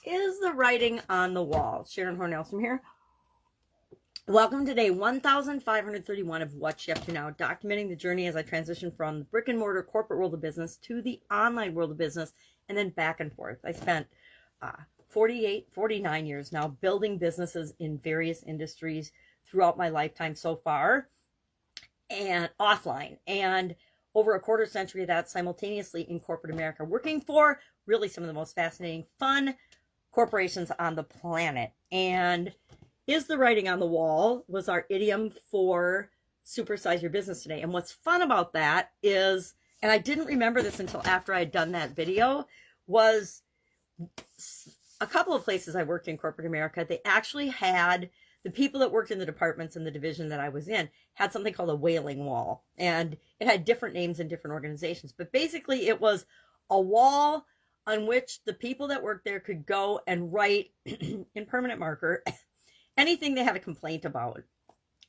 Is the writing on the wall? Sharon Horne-Ellstrom here. Welcome to day 1531 of What You Up To Now, documenting the journey as I transition from the brick and mortar corporate world of business to the online world of business, and then back and forth. I spent 49 years now building businesses in various industries throughout my lifetime so far, and offline, and over a quarter century of that simultaneously in corporate America, working for really some of the most fascinating, fun corporations on the planet. And is the writing on the wall was our idiom for supersize your business today. And what's fun about that is, and I didn't remember this until after I had done that video, was a couple of places I worked in corporate America, they actually had the people that worked in the departments and the division that I was in had something called a wailing wall. And it had different names in different organizations. But basically it was a wall on which the people that worked there could go and write in permanent marker anything they had a complaint about.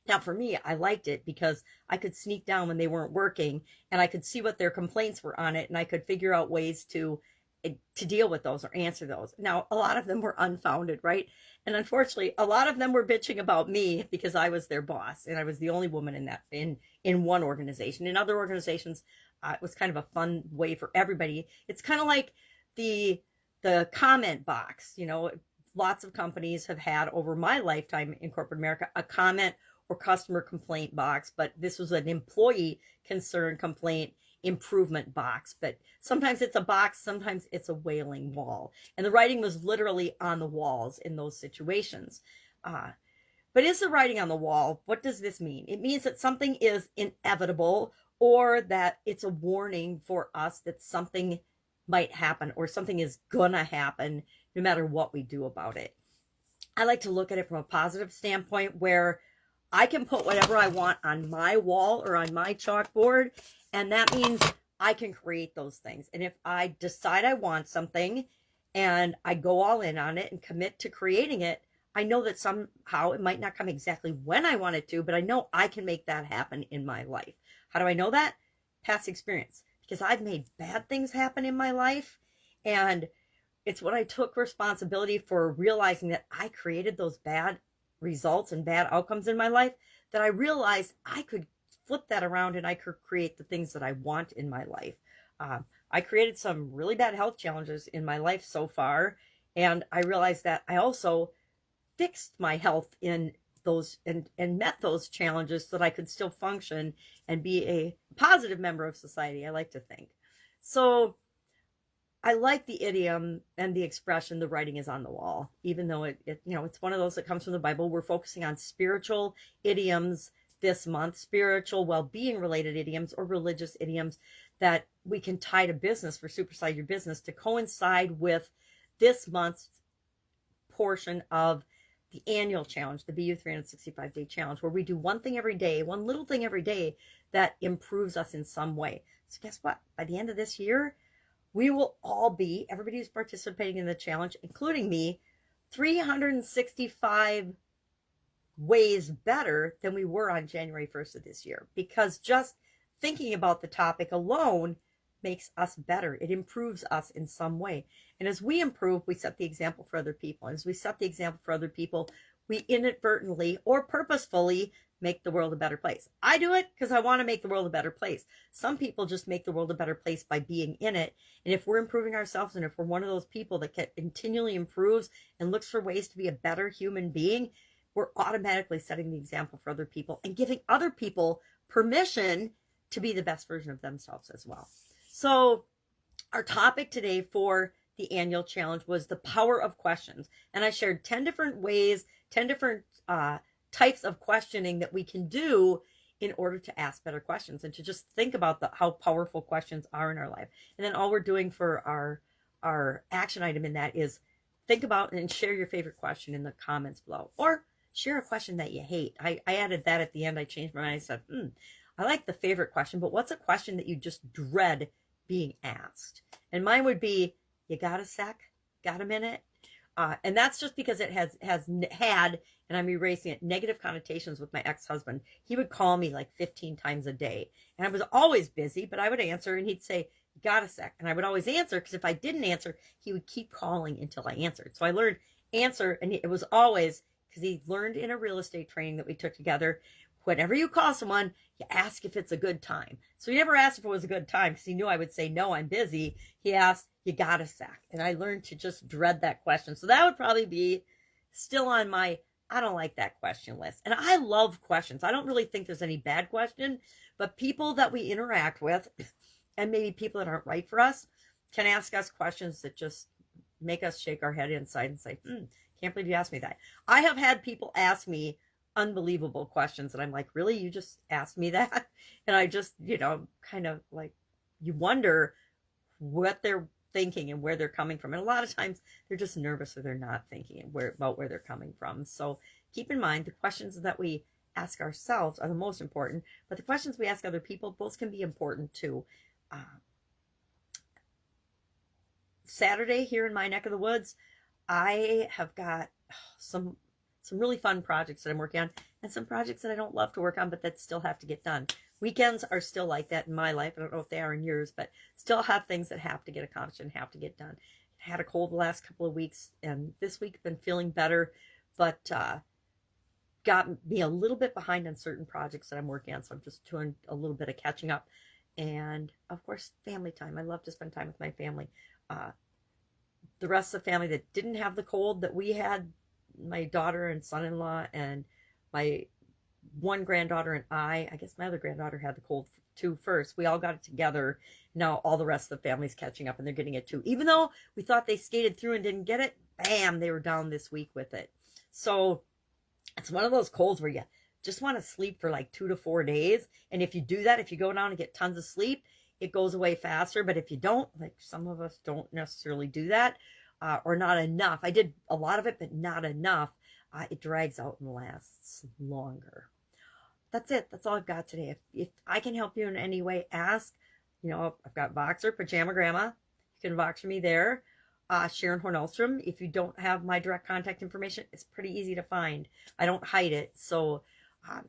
Now, for me, I liked it because I could sneak down when they weren't working and I could see what their complaints were on it, and I could figure out ways to deal with those or answer those. Now, a lot of them were unfounded, right? And unfortunately, a lot of them were bitching about me because I was their boss and I was the only woman in that in one organization. In other organizations, it was kind of a fun way for everybody. It's kind of like the comment box. You know, lots of companies have had over my lifetime in corporate America a comment or customer complaint box, but this was an employee concern complaint improvement box. But sometimes it's a box, sometimes it's a wailing wall, and the writing was literally on the walls in those situations. But is the writing on the wall? What does this mean? It means that something is inevitable, or that it's a warning for us that something might happen or something is gonna happen no matter what we do about it. I like to look at it from a positive standpoint where I can put whatever I want on my wall or on my chalkboard, and that means I can create those things. And if I decide I want something and I go all in on it and commit to creating it, I know that somehow it might not come exactly when I want it to, but I know I can make that happen in my life. How do I know that? Past experience. Because I've made bad things happen in my life, and it's when I took responsibility for realizing that I created those bad results and bad outcomes in my life that I realized I could flip that around and I could create the things that I want in my life. I created some really bad health challenges in my life so far, and I realized that I also fixed my health in those and met those challenges so that I could still function and be a positive member of society, I like to think. So I like the idiom and the expression, the writing is on the wall, even though it's one of those that comes from the Bible. We're focusing on spiritual idioms this month, spiritual well-being related idioms or religious idioms that we can tie to business for Supersize Your Business to coincide with this month's portion of the annual challenge, the BU 365-day challenge, where we do one thing every day, one little thing every day that improves us in some way. So guess what? By the end of this year, we will all be, everybody who's participating in the challenge, including me, 365 ways better than we were on January 1st of this year. Because just thinking about the topic alone makes us better. It improves us in some way. And as we improve, we set the example for other people. And as we set the example for other people, we inadvertently or purposefully make the world a better place. I do it because I want to make the world a better place. Some people just make the world a better place by being in it. And if we're improving ourselves, and if we're one of those people that continually improves and looks for ways to be a better human being, we're automatically setting the example for other people and giving other people permission to be the best version of themselves as well. So our topic today for the annual challenge was the power of questions. And I shared 10 different ways, 10 different types of questioning that we can do in order to ask better questions and to just think about how powerful questions are in our life. And then all we're doing for our action item in that is think about and share your favorite question in the comments below, or share a question that you hate. I added that at the end. I changed my mind. I said, I like the favorite question, but what's a question that you just dread being asked? And mine would be, you got a sec? Got a minute? And that's just because it has had, and I'm erasing it, negative connotations with my ex-husband. He would call me like 15 times a day, and I was always busy, but I would answer, and he'd say, You got a sec. And I would always answer, because if I didn't answer, he would keep calling until I answered. So I learned answer, and it was always, because he learned in a real estate training that we took together, whenever you call someone, you ask if it's a good time. So he never asked if it was a good time, because he knew I would say, no, I'm busy. He asked, you got a sec. And I learned to just dread that question. So that would probably be still on my I don't like that question list. And I love questions. I don't really think there's any bad question, but people that we interact with, and maybe people that aren't right for us, can ask us questions that just make us shake our head inside and say, can't believe you asked me that. I have had people ask me unbelievable questions, and I'm like, really? You just asked me that? And I just, kind of like, you wonder what they're thinking and where they're coming from. And a lot of times they're just nervous, or they're not thinking about where they're coming from. So keep in mind, the questions that we ask ourselves are the most important, but the questions we ask other people, those can be important too. Saturday here in my neck of the woods, I have got some really fun projects that I'm working on, and some projects that I don't love to work on, but that still have to get done. Weekends are still like that in my life. I don't know if they are in yours, but still have things that have to get accomplished and have to get done. I had a cold the last couple of weeks, and this week been feeling better, but got me a little bit behind on certain projects that I'm working on. So I'm just doing a little bit of catching up. And of course, family time. I love to spend time with my family. The rest of the family that didn't have the cold that we had, my daughter and son-in-law and my one granddaughter and I guess my other granddaughter had the cold too first. We all got it together. Now all the rest of the family's catching up, and they're getting it too. Even though we thought they skated through and didn't get it, bam, they were down this week with it. So it's one of those colds where you just want to sleep for like 2 to 4 days. And if you do that, if you go down and get tons of sleep, it goes away faster. But if you don't, like some of us don't necessarily do that, or not enough. I did a lot of it, but not enough. It drags out and lasts longer. That's it. That's all I've got today. If I can help you in any way, ask. I've got Voxer, Pajama Grandma. You can Voxer me there. Sharon Horne-Ellstrom. If you don't have my direct contact information, it's pretty easy to find. I don't hide it. So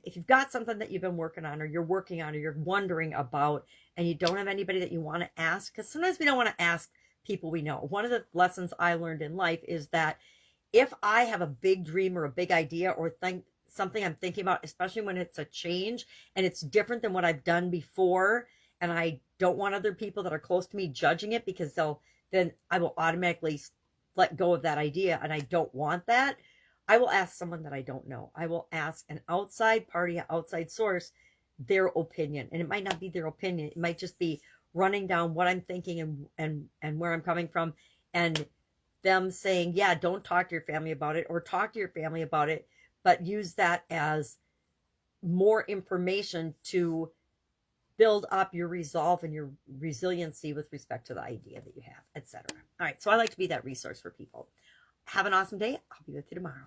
if you've got something that you've been working on, or you're working on, or you're wondering about, and you don't have anybody that you want to ask, because sometimes we don't want to ask people we know. One of the lessons I learned in life is that if I have a big dream or a big idea, or something I'm thinking about, especially when it's a change and it's different than what I've done before, and I don't want other people that are close to me judging it, because then I will automatically let go of that idea, and I don't want that. I will ask someone that I don't know. I will ask an outside party, an outside source, their opinion. And it might not be their opinion. It might just be running down what I'm thinking and where I'm coming from, and them saying, yeah, don't talk to your family about it, or talk to your family about it, but use that as more information to build up your resolve and your resiliency with respect to the idea that you have, etc. All right, so I like to be that resource for people. Have an awesome day. I'll be with you tomorrow.